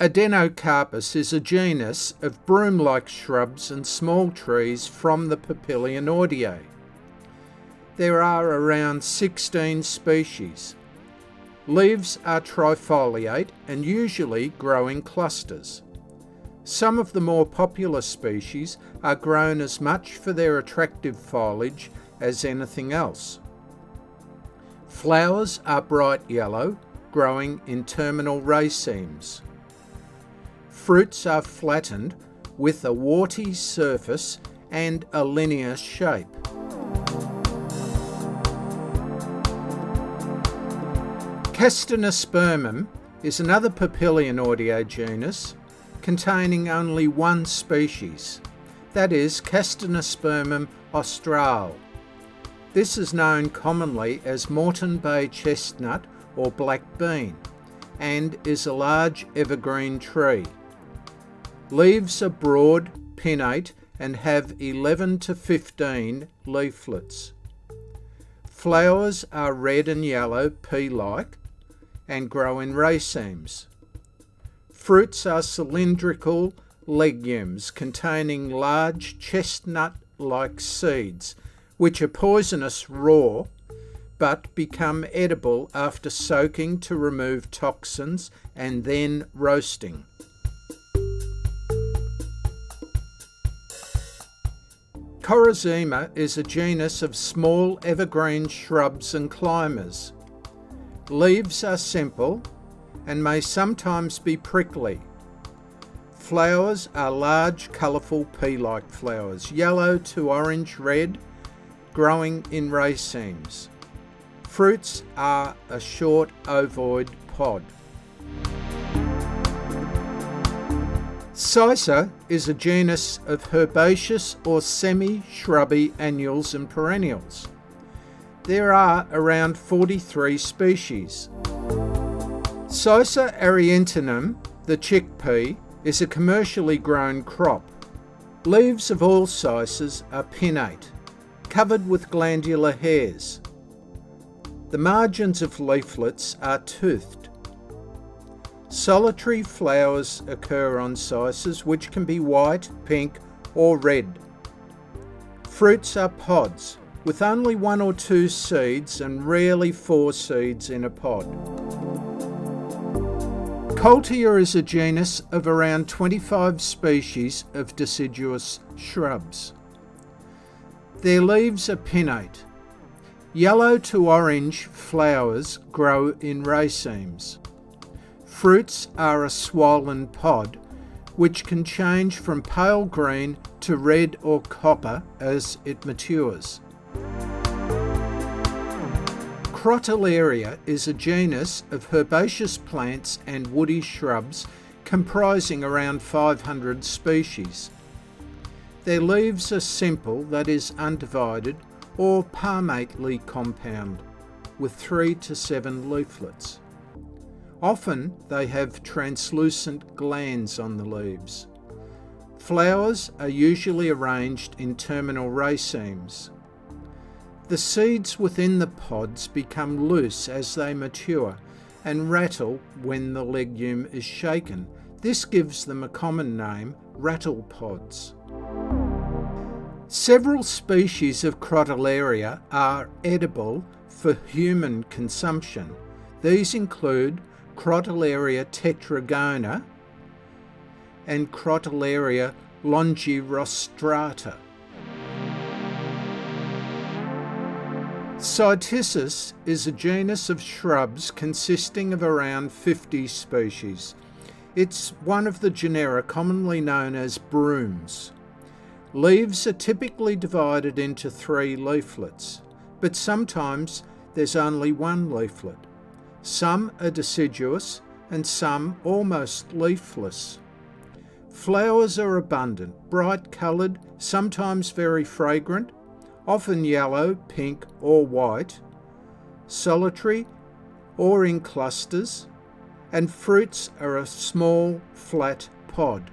Adenocarpus is a genus of broom-like shrubs and small trees from the Papilionoideae. There are around 16 species. Leaves are trifoliate and usually grow in clusters. Some of the more popular species are grown as much for their attractive foliage as anything else. Flowers are bright yellow, growing in terminal racemes. Fruits are flattened with a warty surface and a linear shape. Castanospermum is another Papilionoideae genus containing only one species, that is Castanospermum australe. This is known commonly as Moreton Bay chestnut or black bean and is a large evergreen tree. Leaves are broad, pinnate and have 11 to 15 leaflets. Flowers are red and yellow, pea-like, and grow in racemes. Fruits are cylindrical legumes containing large chestnut-like seeds, which are poisonous raw, but become edible after soaking to remove toxins and then roasting. Corazima is a genus of small evergreen shrubs and climbers. Leaves are simple and may sometimes be prickly. Flowers are large, colourful pea-like flowers, yellow to orange-red, growing in racemes. Fruits are a short ovoid pod. Sisa is a genus of herbaceous or semi-shrubby annuals and perennials. There are around 43 species. Sisa eryntrinum, the chickpea, is a commercially grown crop. Leaves of all sizes are pinnate, covered with glandular hairs. The margins of leaflets are toothed. Solitary flowers occur on Sisas, which can be white, pink or red. Fruits are pods, with only 1 or 2 seeds and rarely 4 seeds in a pod. Coltea is a genus of around 25 species of deciduous shrubs. Their leaves are pinnate. Yellow to orange flowers grow in racemes. Fruits are a swollen pod, which can change from pale green to red or copper as it matures. Crotalaria is a genus of herbaceous plants and woody shrubs comprising around 500 species. Their leaves are simple, that is undivided, or palmately compound, with 3 to 7 leaflets. Often they have translucent glands on the leaves. Flowers are usually arranged in terminal racemes. The seeds within the pods become loose as they mature and rattle when the legume is shaken. This gives them a common name, rattle pods. Several species of Crotalaria are edible for human consumption. These include Crotalaria tetragona and Crotalaria longirostrata. Cytisus is a genus of shrubs consisting of around 50 species. It's one of the genera commonly known as Brooms. Leaves are typically divided into 3 leaflets, but sometimes there's only 1 leaflet. Some are deciduous and some almost leafless. Flowers are abundant, bright coloured, sometimes very fragrant, often yellow, pink or white, solitary or in clusters, and fruits are a small flat pod.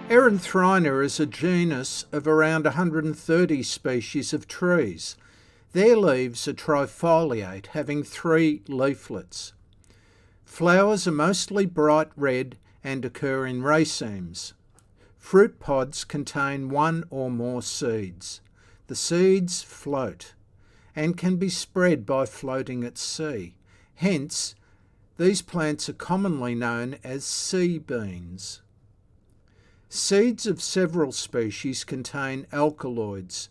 Erynthrina is a genus of around 130 species of trees. Their leaves are trifoliate, having 3 leaflets. Flowers are mostly bright red and occur in racemes. Fruit pods contain one or more seeds. The seeds float and can be spread by floating at sea. Hence, these plants are commonly known as sea beans. Seeds of several species contain alkaloids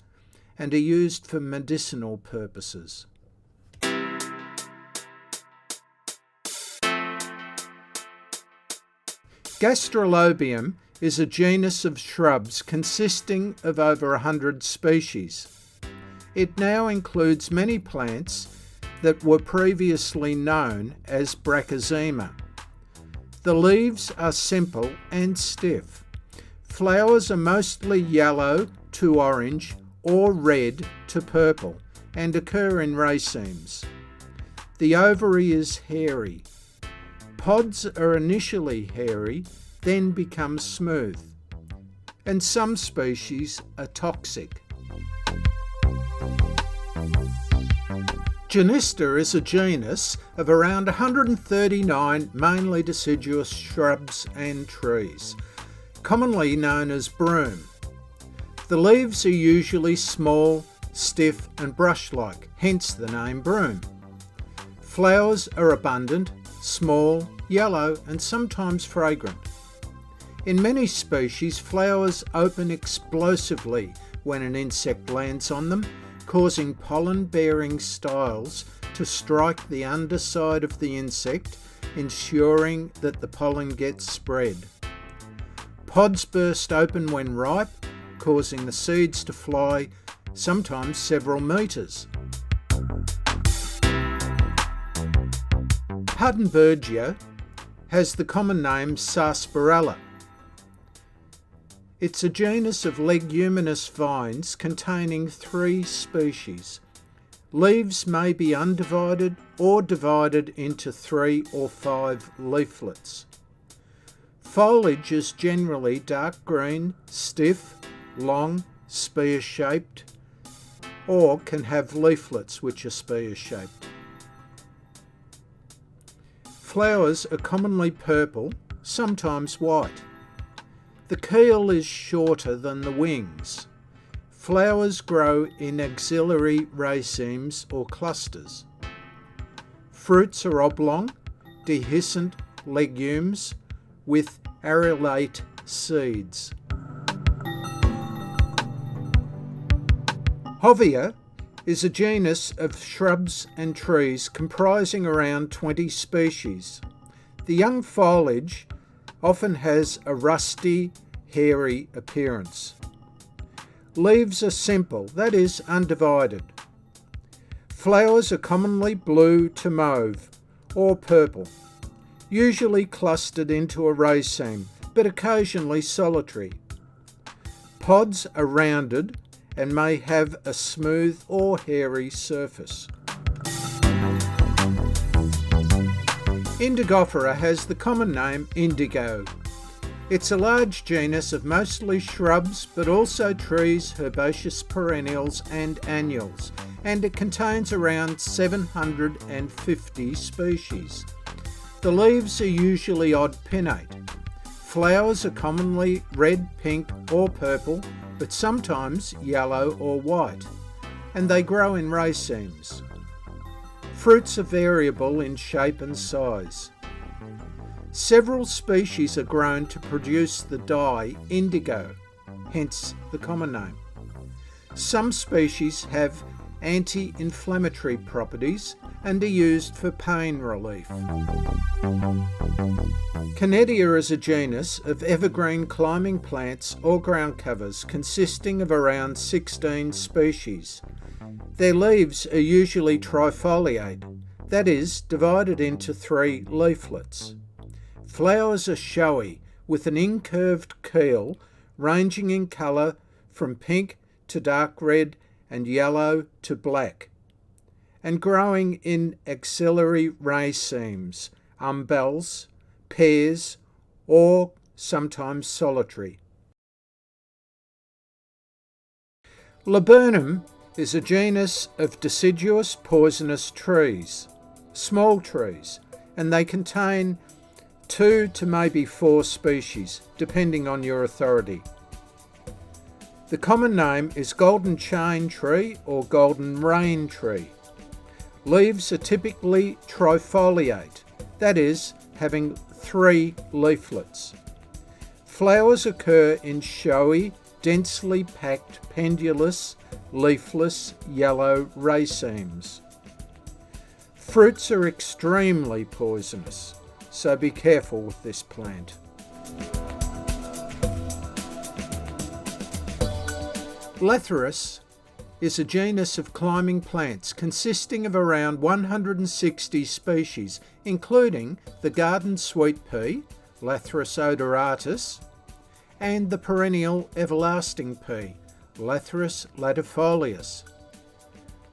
and are used for medicinal purposes. Gastrolobium is a genus of shrubs consisting of over 100 species. It now includes many plants that were previously known as Brachysema. The leaves are simple and stiff. Flowers are mostly yellow to orange or red to purple and occur in racemes. The ovary is hairy. Pods are initially hairy, then become smooth, and some species are toxic. Genista is a genus of around 139 mainly deciduous shrubs and trees, commonly known as broom. The leaves are usually small, stiff and brush-like, hence the name broom. Flowers are abundant, small, yellow and sometimes fragrant. In many species, flowers open explosively when an insect lands on them, causing pollen-bearing styles to strike the underside of the insect, ensuring that the pollen gets spread. Pods burst open when ripe, causing the seeds to fly, sometimes several metres. Huttenbergia has the common name sarsaparilla. It's a genus of leguminous vines containing 3 species. Leaves may be undivided or divided into 3 or 5 leaflets. Foliage is generally dark green, stiff, long, spear-shaped, or can have leaflets which are spear-shaped. Flowers are commonly purple, sometimes white. The keel is shorter than the wings. Flowers grow in axillary racemes or clusters. Fruits are oblong, dehiscent legumes with arillate seeds. Hovea is a genus of shrubs and trees comprising around 20 species. The young foliage often has a rusty, hairy appearance. Leaves are simple, that is, undivided. Flowers are commonly blue to mauve or purple, usually clustered into a raceme, but occasionally solitary. Pods are rounded and may have a smooth or hairy surface. Indigofera has the common name indigo. It's a large genus of mostly shrubs but also trees, herbaceous perennials and annuals, and it contains around 750 species. The leaves are usually odd pinnate. Flowers are commonly red, pink or purple, but sometimes yellow or white, and they grow in racemes. Fruits are variable in shape and size. Several species are grown to produce the dye indigo, hence the common name. Some species have anti-inflammatory properties and are used for pain relief. Canadia is a genus of evergreen climbing plants or ground covers consisting of around 16 species. Their leaves are usually trifoliate, that is, divided into 3 leaflets. Flowers are showy, with an incurved keel ranging in colour from pink to dark red and yellow to black, and growing in axillary racemes, umbels, pairs, or sometimes solitary. Laburnum is a genus of deciduous poisonous trees, small trees, and they contain 2 to maybe 4 species, depending on your authority. The common name is golden chain tree or golden rain tree. Leaves are typically trifoliate, that is, having 3 leaflets. Flowers occur in showy, densely packed, pendulous, leafless, yellow racemes. Fruits are extremely poisonous, so be careful with this plant. Lathyrus is a genus of climbing plants consisting of around 160 species, including the garden sweet pea, Lathyrus odoratus, and the perennial everlasting pea, Lathyrus latifolius.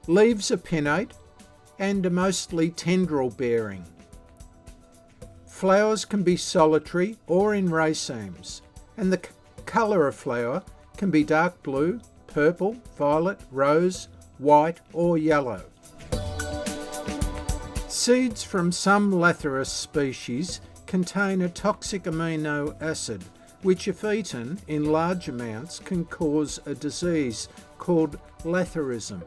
Leaves are pinnate and are mostly tendril bearing. Flowers can be solitary or in racemes, and the colour of flower can be dark blue, purple, violet, rose, white or yellow. Seeds from some Lathyrus species contain a toxic amino acid which, if eaten in large amounts, can cause a disease called lathyrism.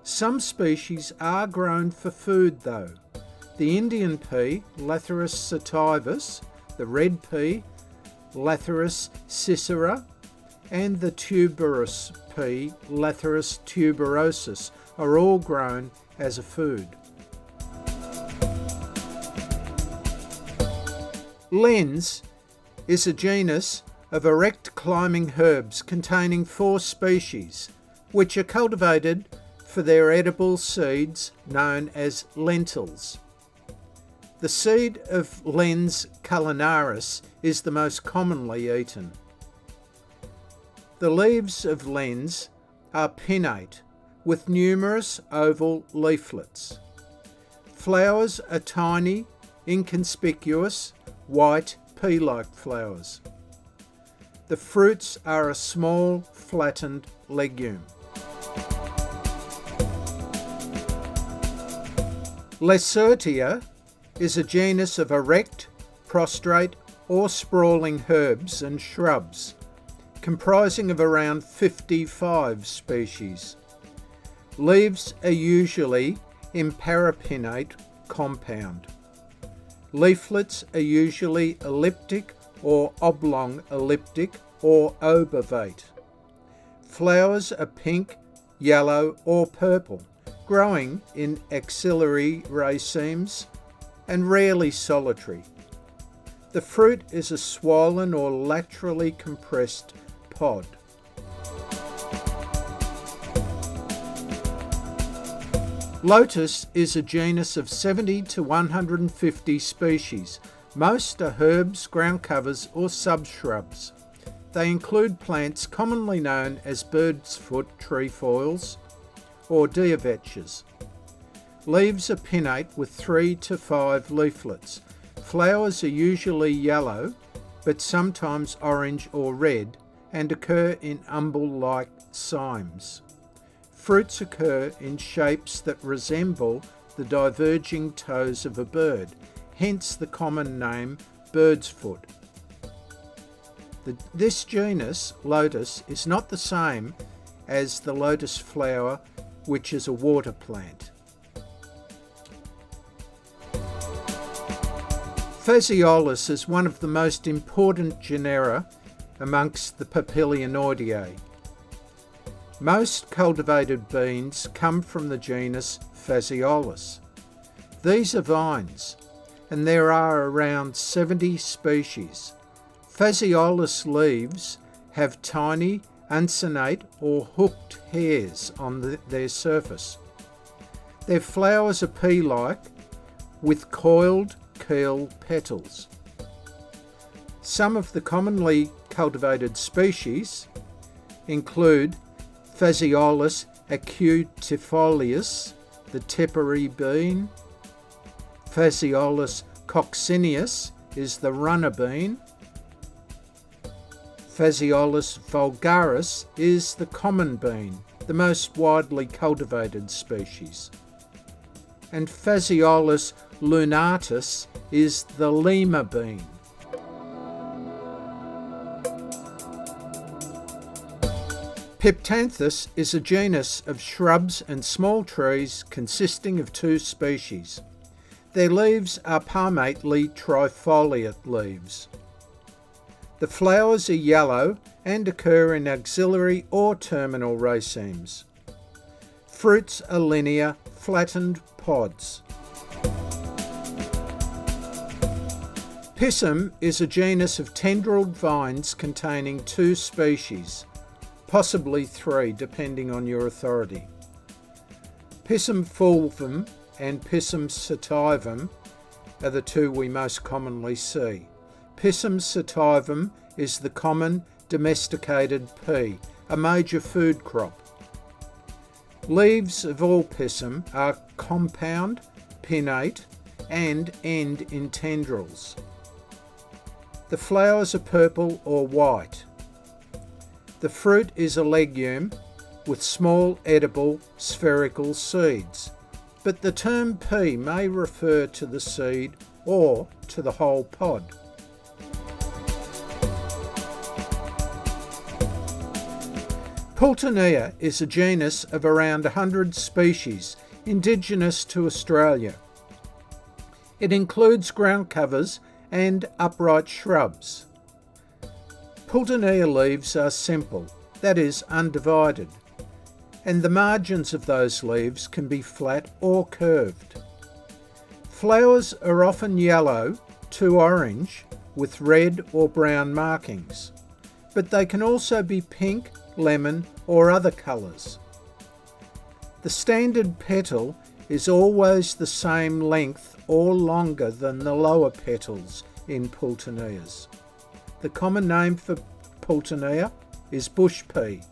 Some species are grown for food though. The Indian pea, Lathyrus sativus, the red pea, Lathyrus cicera, and the tuberous pea, Lathyrus tuberosus, are all grown as a food. Lens is a genus of erect climbing herbs containing 4 species, which are cultivated for their edible seeds known as lentils. The seed of Lens culinaris is the most commonly eaten. The leaves of Lens are pinnate with numerous oval leaflets. Flowers are tiny, inconspicuous, white pea-like flowers. The fruits are a small, flattened legume. Wisteria is a genus of erect, prostrate or sprawling herbs and shrubs, comprising of around 55 species. Leaves are usually imparipinnate compound. Leaflets are usually elliptic or oblong elliptic or obovate. Flowers are pink, yellow or purple, growing in axillary racemes and rarely solitary. The fruit is a swollen or laterally compressed pod. Lotus is a genus of 70 to 150 species. Most are herbs, ground covers or subshrubs. They include plants commonly known as bird's foot trefoils or deer vetches. Leaves are pinnate with 3 to 5 leaflets. Flowers are usually yellow, but sometimes orange or red, and occur in umbel-like cymes. Fruits occur in shapes that resemble the diverging toes of a bird, hence the common name bird's foot. This genus, lotus, is not the same as the lotus flower, which is a water plant. Phaseolus is one of the most important genera amongst the Papilionoideae. Most cultivated beans come from the genus Phaseolus. These are vines, and there are around 70 species. Phaseolus leaves have tiny, uncinate or hooked hairs on their surface. Their flowers are pea-like with coiled keel petals. Some of the commonly cultivated species include Phaseolus acutifolius, the tepary bean. Phaseolus coccineus is the runner bean. Phaseolus vulgaris is the common bean, the most widely cultivated species. And Phaseolus lunatus is the lima bean. Piptanthus is a genus of shrubs and small trees consisting of 2 species. Their leaves are palmately trifoliate leaves. The flowers are yellow and occur in axillary or terminal racemes. Fruits are linear, flattened pods. Pisum is a genus of tendrilled vines containing 2 species, possibly 3 depending on your authority. Pisum fulvum and Pisum sativum are the 2 we most commonly see. Pisum sativum is the common domesticated pea, a major food crop. Leaves of all Pisum are compound, pinnate, and end in tendrils. The flowers are purple or white. The fruit is a legume with small edible spherical seeds, but the term pea may refer to the seed or to the whole pod. Pultonea is a genus of around 100 species indigenous to Australia. It includes ground covers and upright shrubs. Pultonea leaves are simple, that is, undivided, and the margins of those leaves can be flat or curved. Flowers are often yellow to orange with red or brown markings, but they can also be pink, lemon, or other colours. The standard petal is always the same length or longer than the lower petals in Pultoneas. The common name for Pultonea is bush pea.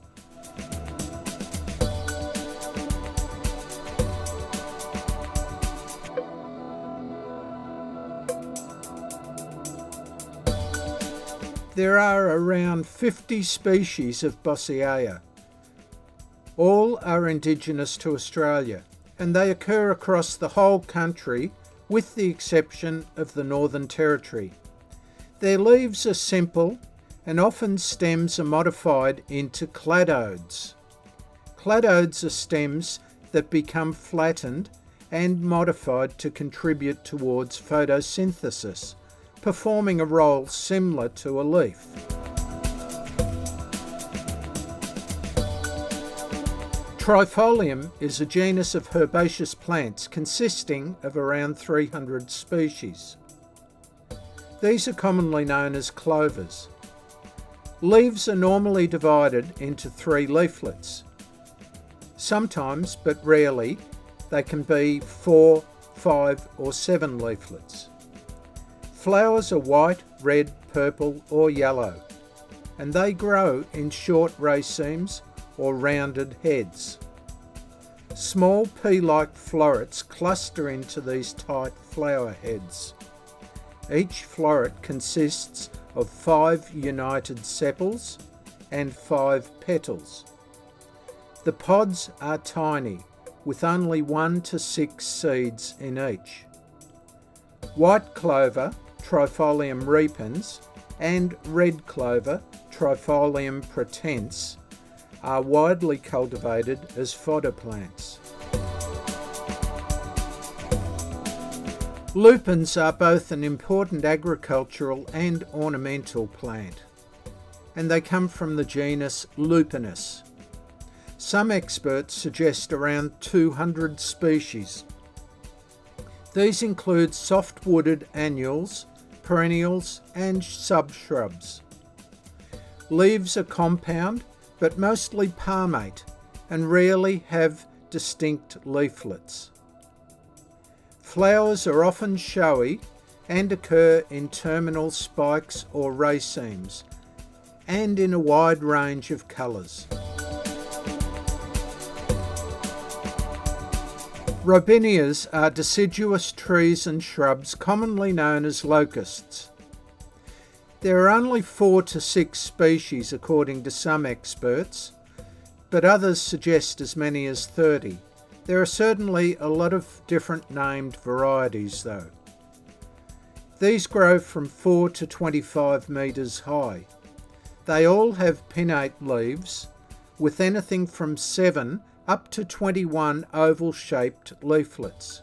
There are around 50 species of Bosseaea. All are indigenous to Australia, and they occur across the whole country with the exception of the Northern Territory. Their leaves are simple and often stems are modified into cladodes. Cladodes are stems that become flattened and modified to contribute towards photosynthesis, performing a role similar to a leaf. Trifolium is a genus of herbaceous plants consisting of around 300 species. These are commonly known as clovers. Leaves are normally divided into 3 leaflets. Sometimes, but rarely, they can be 4, 5 or 7 leaflets. Flowers are white, red, purple or yellow, and they grow in short racemes or rounded heads. Small pea-like florets cluster into these tight flower heads. Each floret consists of 5 united sepals and 5 petals. The pods are tiny, with only 1 to 6 seeds in each. White clover, Trifolium repens, and red clover, Trifolium pratense, are widely cultivated as fodder plants. Lupins are both an important agricultural and ornamental plant, and they come from the genus Lupinus. Some experts suggest around 200 species. These include soft-wooded annuals, perennials and subshrubs. Leaves are compound but mostly palmate and rarely have distinct leaflets. Flowers are often showy and occur in terminal spikes or racemes and in a wide range of colours. Robinias are deciduous trees and shrubs commonly known as locusts. There are only 4 to 6 species according to some experts, but others suggest as many as 30, There are certainly a lot of different named varieties though. These grow from 4 to 25 metres high. They all have pinnate leaves with anything from 7 up to 21 oval-shaped leaflets.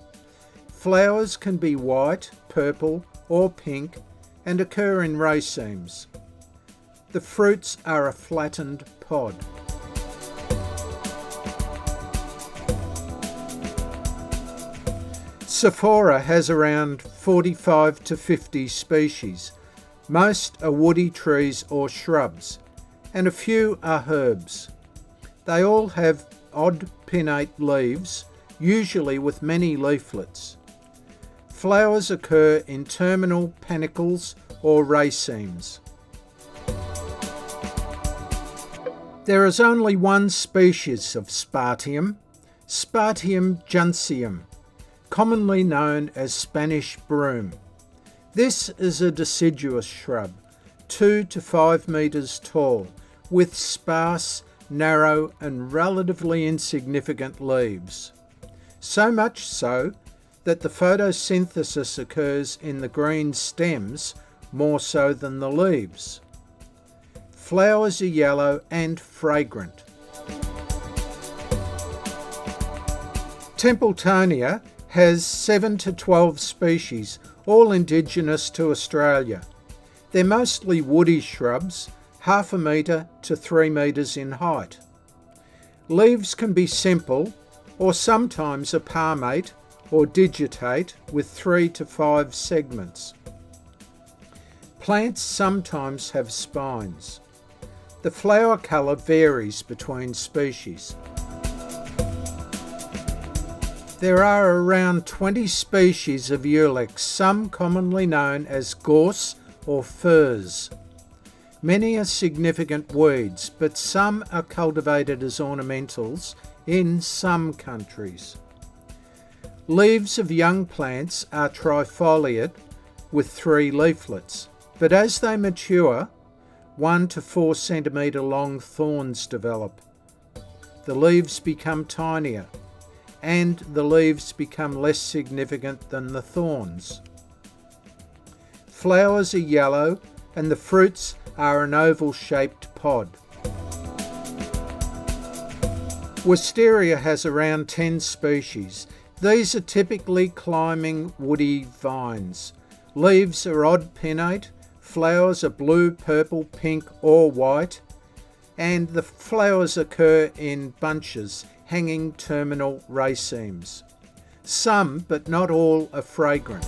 Flowers can be white, purple or pink and occur in racemes. The fruits are a flattened pod. Sophora has around 45 to 50 species. Most are woody trees or shrubs, and a few are herbs. They all have odd pinnate leaves, usually with many leaflets. Flowers occur in terminal panicles or racemes. There is only one species of Spartium, Spartium junceum, commonly known as Spanish broom. This is a deciduous shrub, 2 to 5 metres tall, with sparse, narrow and relatively insignificant leaves. So much so that the photosynthesis occurs in the green stems more so than the leaves. Flowers are yellow and fragrant. Templetonia has 7 to 12 species, all indigenous to Australia. They're mostly woody shrubs, 1/2 metre to 3 metres in height. Leaves can be simple or sometimes a palmate or digitate with 3 to 5 segments. Plants sometimes have spines. The flower colour varies between species. There are around 20 species of Ilex, some commonly known as gorse or furze. Many are significant weeds, but some are cultivated as ornamentals in some countries. Leaves of young plants are trifoliate with 3 leaflets, but as they mature, 1 to 4 centimetre long thorns develop. The leaves become tinier, and the leaves become less significant than the thorns. Flowers are yellow and the fruits are an oval-shaped pod. Wisteria has around 10 species. These are typically climbing woody vines. Leaves are odd pinnate, flowers are blue, purple, pink or white, and the flowers occur in bunches, hanging terminal racemes. Some, but not all, are fragrant.